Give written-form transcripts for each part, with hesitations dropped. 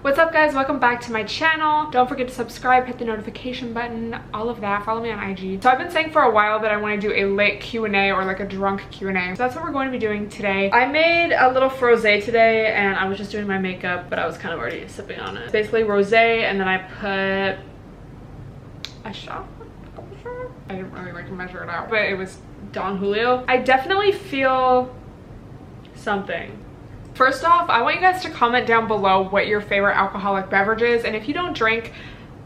What's up guys, welcome back to my channel. Don't forget to subscribe, hit the notification button, all of that. Follow me on IG. So I've been saying for a while that I want to do a lit Q&A or like a drunk Q&A. So that's what we're going to be doing today. I made a little frosé today and I was just doing my makeup, but I was kind of already sipping on it. It's basically rosé and then I put a shot. I didn't really like measure it out, but it was Don Julio. I definitely feel something. First off, I want you guys to comment down below what your favorite alcoholic beverage is, and if you don't drink,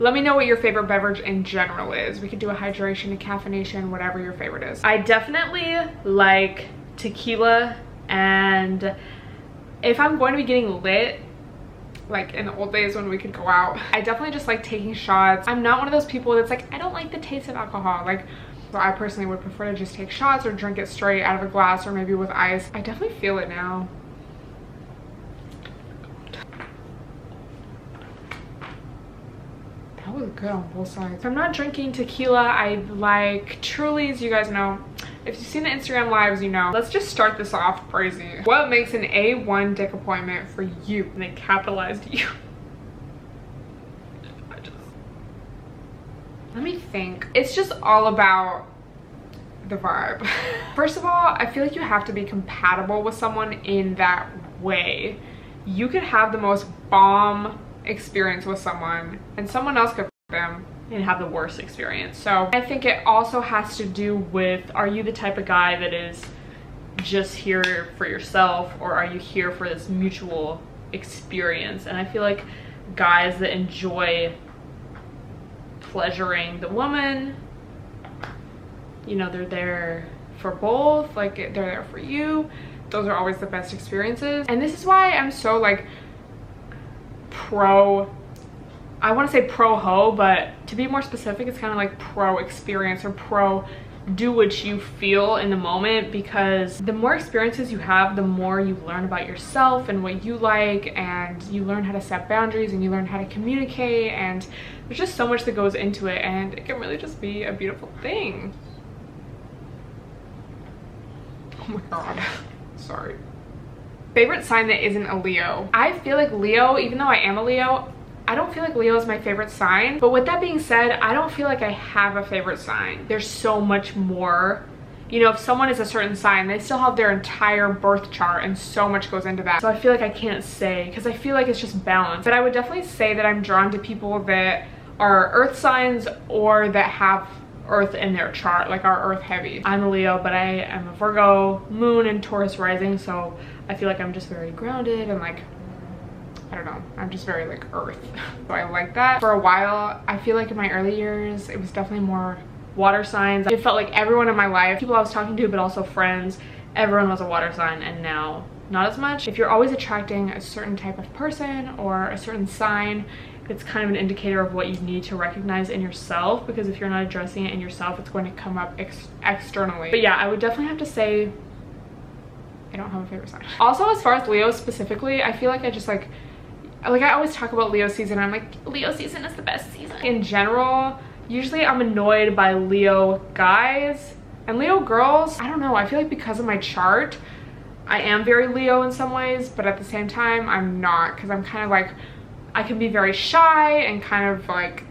let me know what your favorite beverage in general is. We could do a hydration, a caffeination, whatever your favorite is. I definitely like tequila, and if I'm going to be getting lit, like in the old days when we could go out, I definitely just like taking shots. I'm not one of those people that's like, I don't like the taste of alcohol. Like, so I personally would prefer to just take shots or drink it straight out of a glass or maybe with ice. I definitely feel it now. That was good on both sides. If I'm not drinking tequila, I like Truly's. You guys know. If you've seen the Instagram lives, you know. Let's just start this off crazy. What makes an A1 dick appointment for you? And they capitalized you. Let me think. It's just all about the vibe. First of all, I feel like you have to be compatible with someone in that way. You could have the most bomb experience with someone and someone else could them and have the worst experience. So I think it also has to do with, are you the type of guy that is just here for yourself, or are you here for this mutual experience? And I feel like guys that enjoy pleasuring the woman, you know, they're there for both, like they're there for you. Those are always the best experiences. And this is why I'm so like pro, I want to say pro ho, but to be more specific, it's kind of like pro experience or pro do what you feel in the moment, because the more experiences you have, the more you learn about yourself and what you like, and you learn how to set boundaries and you learn how to communicate, and there's just so much that goes into it, and it can really just be a beautiful thing. Oh my god. Sorry. Favorite sign that isn't a Leo. I feel like Leo, even though I am a Leo, I don't feel like Leo is my favorite sign. But with that being said, I don't feel like I have a favorite sign. There's so much more. You know, if someone is a certain sign, they still have their entire birth chart and so much goes into that. So I feel like I can't say, because I feel like it's just balance. But I would definitely say that I'm drawn to people that are earth signs or that have earth in their chart, like are earth heavy. I'm a Leo, but I am a Virgo moon and Taurus rising, so I feel like I'm just very grounded and like, I don't know, I'm just very like earth. So I like that. For a while, I feel like in my early years, it was definitely more water signs. It felt like everyone in my life, people I was talking to, but also friends, everyone was a water sign, and now not as much. If you're always attracting a certain type of person or a certain sign, it's kind of an indicator of what you need to recognize in yourself, because if you're not addressing it in yourself, it's going to come up externally. But yeah, I would definitely have to say I don't have a favorite sign. Also, as far as Leo specifically, I feel like I just like I always talk about Leo season. I'm like, Leo season is the best season. In general, usually I'm annoyed by Leo guys and Leo girls. I don't know, I feel like because of my chart, I am very Leo in some ways, but at the same time, I'm not, because I'm kind of like, I can be very shy and kind of like,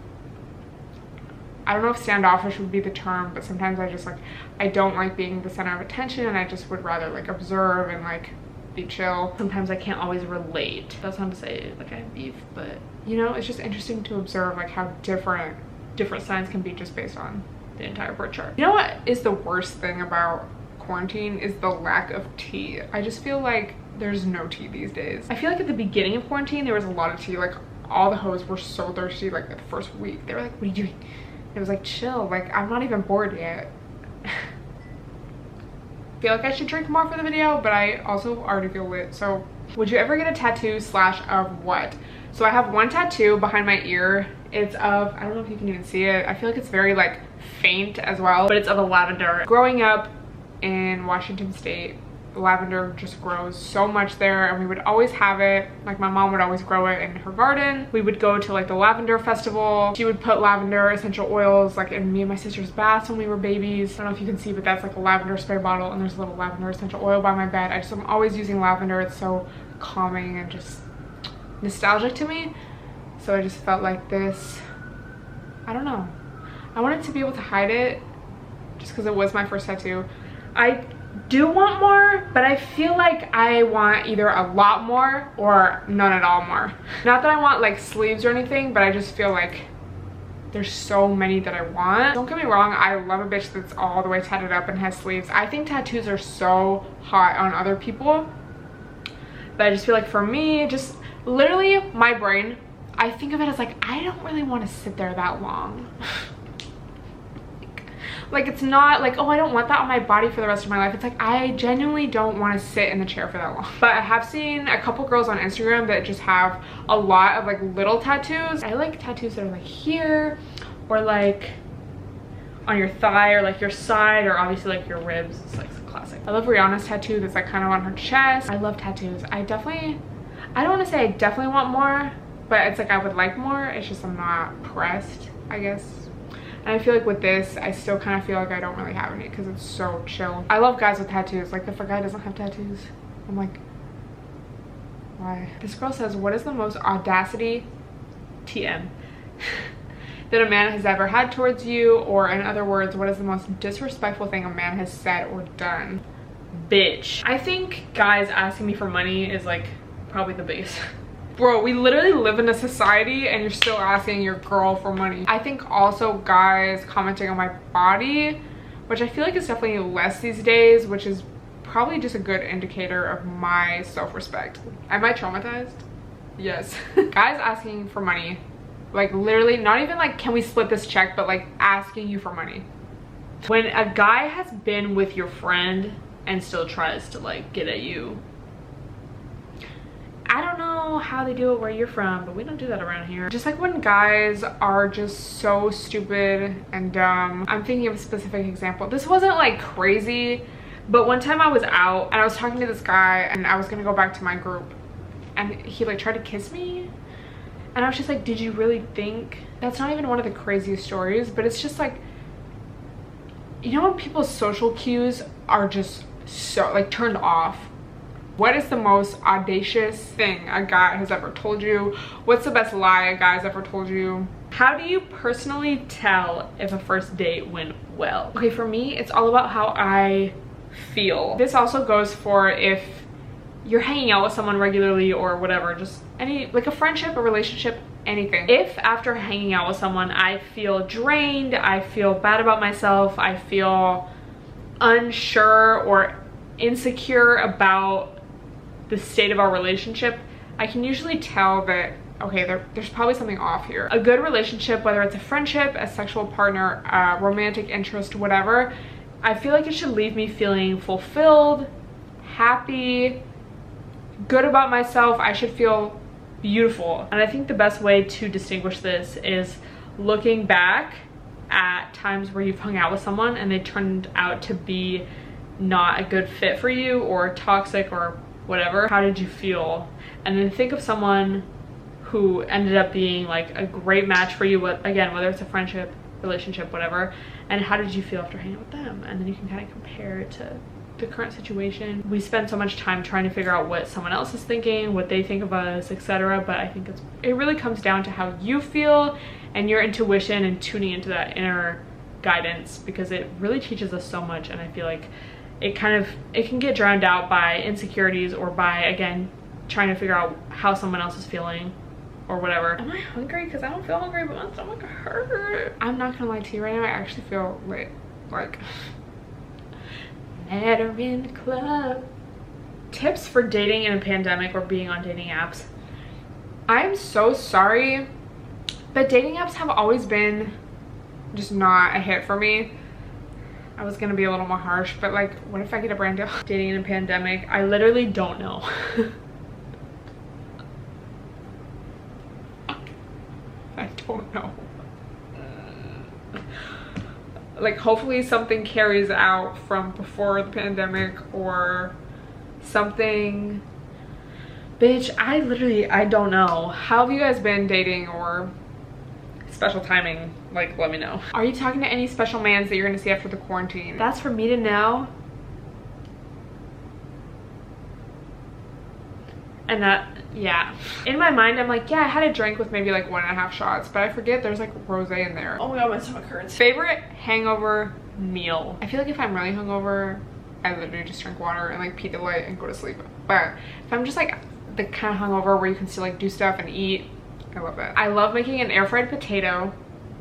I don't know if standoffish would be the term, but sometimes I just like, I don't like being the center of attention, and I just would rather like observe and like be chill. Sometimes I can't always relate. That's not to say like I have beef, but you know, it's just interesting to observe like how different signs can be just based on the entire birth chart. You know what is the worst thing about quarantine is the lack of tea. I just feel like there's no tea these days. I feel like at the beginning of quarantine, there was a lot of tea. Like all the hoes were so thirsty like the first week. They were like, what are you doing? It was like, chill, like I'm not even bored yet. I feel like I should drink more for the video, but I also already feel lit. So would you ever get a tattoo / of what? So I have one tattoo behind my ear. It's of, I don't know if you can even see it, I feel like it's very like faint as well, but it's of a lavender. Growing up in Washington State, lavender just grows so much there, and we would always have it. Like my mom would always grow it in her garden. We would go to like the lavender festival. She would put lavender essential oils like in me and my sister's baths when we were babies. I don't know if you can see, but that's like a lavender spray bottle, and there's a little lavender essential oil by my bed. I'm always using lavender. It's so calming and just nostalgic to me. So I just felt like this, I don't know, I wanted to be able to hide it just because it was my first tattoo. I do want more, but I feel like I want either a lot more or none at all more. Not that I want like sleeves or anything, but I just feel like there's so many that I want. Don't get me wrong, I love a bitch that's all the way tatted up and has sleeves. I think tattoos are so hot on other people, but I just feel like for me, just literally my brain, I think of it as like, I don't really want to sit there that long. Like, it's not like, oh, I don't want that on my body for the rest of my life. It's like, I genuinely don't want to sit in the chair for that long. But I have seen a couple girls on Instagram that just have a lot of like little tattoos. I like tattoos that are like here, or like on your thigh, or like your side, or obviously like your ribs. It's like classic. I love Rihanna's tattoo that's like kind of on her chest. I love tattoos. I don't want to say I definitely want more, but it's like I would like more. It's just I'm not pressed, I guess. And I feel like with this, I still kind of feel like I don't really have any because it's so chill. I love guys with tattoos. Like, if a guy doesn't have tattoos, I'm like, why? This girl says, what is the most audacity, TM, that a man has ever had towards you? Or in other words, what is the most disrespectful thing a man has said or done? Bitch. I think guys asking me for money is like probably the biggest. Bro, we literally live in a society and you're still asking your girl for money. I think also guys commenting on my body, which I feel like is definitely less these days, which is probably just a good indicator of my self-respect. Am I traumatized? Yes. Guys asking for money, like literally not even like, can we split this check, but like asking you for money. When a guy has been with your friend and still tries to like get at you, I don't know how they do it where you're from, but we don't do that around here. Just like when guys are just so stupid and dumb. I'm thinking of a specific example. This wasn't like crazy, but one time I was out and I was talking to this guy and I was gonna go back to my group and he like tried to kiss me. And I was just like, did you really think? That's not even one of the craziest stories, but it's just like, you know when people's social cues are just so like turned off? What is the most audacious thing a guy has ever told you? What's the best lie a guy's ever told you? How do you personally tell if a first date went well? Okay, for me, it's all about how I feel. This also goes for if you're hanging out with someone regularly or whatever, just any, like a friendship, a relationship, anything. If after hanging out with someone, I feel drained, I feel bad about myself, I feel unsure or insecure about the state of our relationship, I can usually tell that, okay, there's probably something off here. A good relationship, whether it's a friendship, a sexual partner, a romantic interest, whatever, I feel like it should leave me feeling fulfilled, happy, good about myself. I should feel beautiful. And I think the best way to distinguish this is looking back at times where you've hung out with someone and they turned out to be not a good fit for you or toxic or whatever. How did you feel? And then think of someone who ended up being like a great match for you, again, whether it's a friendship, relationship, whatever, and how did you feel after hanging out with them? And then you can kind of compare it to the current situation. We spend so much time trying to figure out what someone else is thinking, what they think of us, etc. But I think it really comes down to how you feel and your intuition and tuning into that inner guidance, because it really teaches us so much. And I feel like it can get drowned out by insecurities or by, again, trying to figure out how someone else is feeling or whatever. Am I hungry? Because I don't feel hungry, but my stomach hurt. I'm not gonna lie to you right now, I actually feel like met her in the club. Tips for dating in a pandemic or being on dating apps. I'm so sorry, but dating apps have always been just not a hit for me. I was gonna be a little more harsh, but like, what if I get a brand deal? Dating in a pandemic, I literally don't know. I don't know. Like, hopefully something carries out from before the pandemic or something. Bitch, I don't know. How have you guys been dating or special timing? Like, let me know. Are you talking to any special mans that you're gonna see after the quarantine? That's for me to know. And And that, yeah. In my mind, I'm like, yeah, I had a drink with maybe like 1.5 shots, but I forget there's like rosé in there. Oh my god, my stomach hurts. Favorite hangover meal. I feel like if I'm really hungover, I literally just drink water and like Pedialyte and go to sleep. But if I'm just like the kind of hungover where you can still like do stuff and eat, I love it. I love making an air fried potato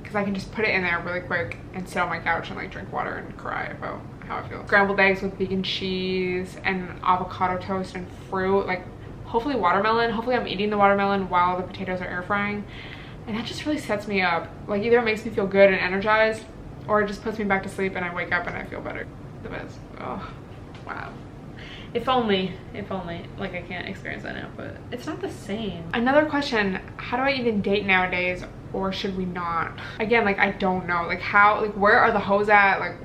because I can just put it in there really quick and sit on my couch and like drink water and cry about how I feel. Scrambled eggs with vegan cheese and avocado toast and fruit, like hopefully watermelon. Hopefully I'm eating the watermelon while the potatoes are air frying, and that just really sets me up. Like either it makes me feel good and energized, or it just puts me back to sleep and I wake up and I feel better. The best. Oh wow. If only like I can't experience that now, but it's not the same. Another question, how do I even date nowadays, or should we not? Again, like I don't know, like how, like where are the hoes at? Like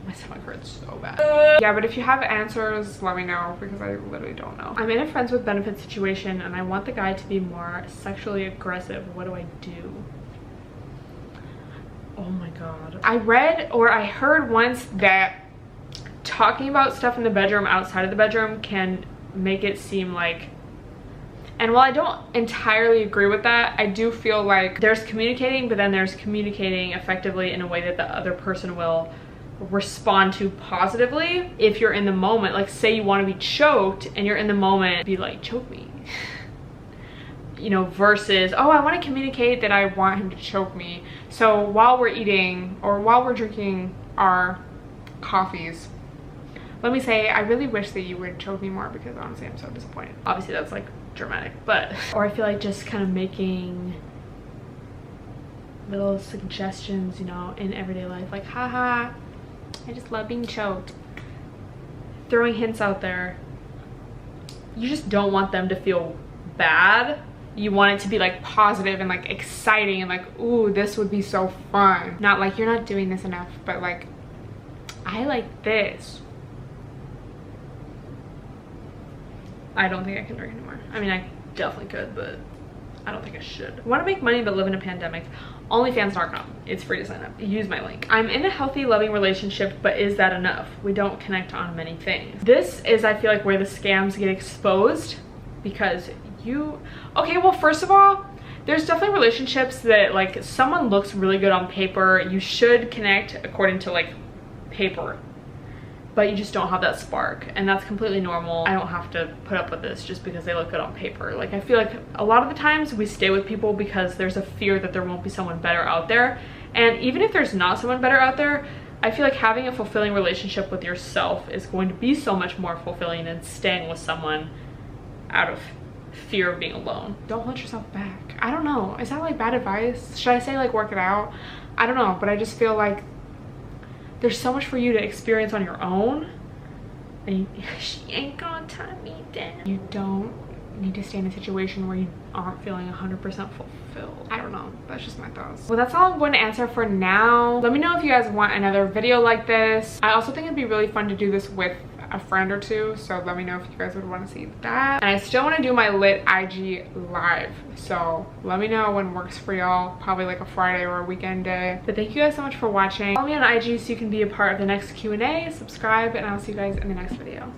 my stomach hurts so bad. Yeah, but if you have answers, let me know, because I literally don't know. I'm in a friends with benefits situation and I want the guy to be more sexually aggressive. What do I do? Oh my god. I read or I heard once that talking about stuff in the bedroom outside of the bedroom can make it seem like, and while I don't entirely agree with that, I do feel like there's communicating, but then there's communicating effectively in a way that the other person will respond to positively. If you're in the moment, like say you want to be choked and you're in the moment, be like, choke me. You know, versus, oh, I want to communicate that I want him to choke me. So while we're eating or while we're drinking our coffees, let me say, I really wish that you would choke me more, because honestly I'm so disappointed. Obviously that's like dramatic, but, or I feel like just kind of making little suggestions, you know, in everyday life, like, haha, I just love being choked. Throwing hints out there. You just don't want them to feel bad. You want it to be like positive and like exciting and like, ooh, this would be so fun. Not like, you're not doing this enough, but like, I like this. I don't think I can drink anymore. I mean, I definitely could, but I don't think I should. Want to make money but live in a pandemic? OnlyFans.com. It's free to sign up. Use my link. I'm in a healthy, loving relationship, but is that enough? We don't connect on many things. This is, I feel like, where the scams get exposed, because you, okay, well, first of all, there's definitely relationships that like someone looks really good on paper. You should connect according to like paper, but you just don't have that spark, and that's completely normal. I don't have to put up with this just because they look good on paper. Like I feel like a lot of the times we stay with people because there's a fear that there won't be someone better out there, and even if there's not someone better out there, I feel like having a fulfilling relationship with yourself is going to be so much more fulfilling than staying with someone out of fear of being alone. Don't hold yourself back. I don't know, is that like bad advice? Should I say like work it out? I don't know, but I just feel like there's so much for you to experience on your own, and she ain't gonna tie me down. You don't need to stay in a situation where you aren't feeling 100% fulfilled. I don't know, that's just my thoughts. Well, that's all I'm going to answer for now. Let me know if you guys want another video like this. I also think it'd be really fun to do this with a friend or two, so let me know if you guys would want to see that. And I still want to do my lit IG live, so let me know when works for y'all. Probably like a Friday or a weekend day. But thank you guys so much for watching. Follow me on IG so you can be a part of the next Q&A. Subscribe, and I'll see you guys in the next video.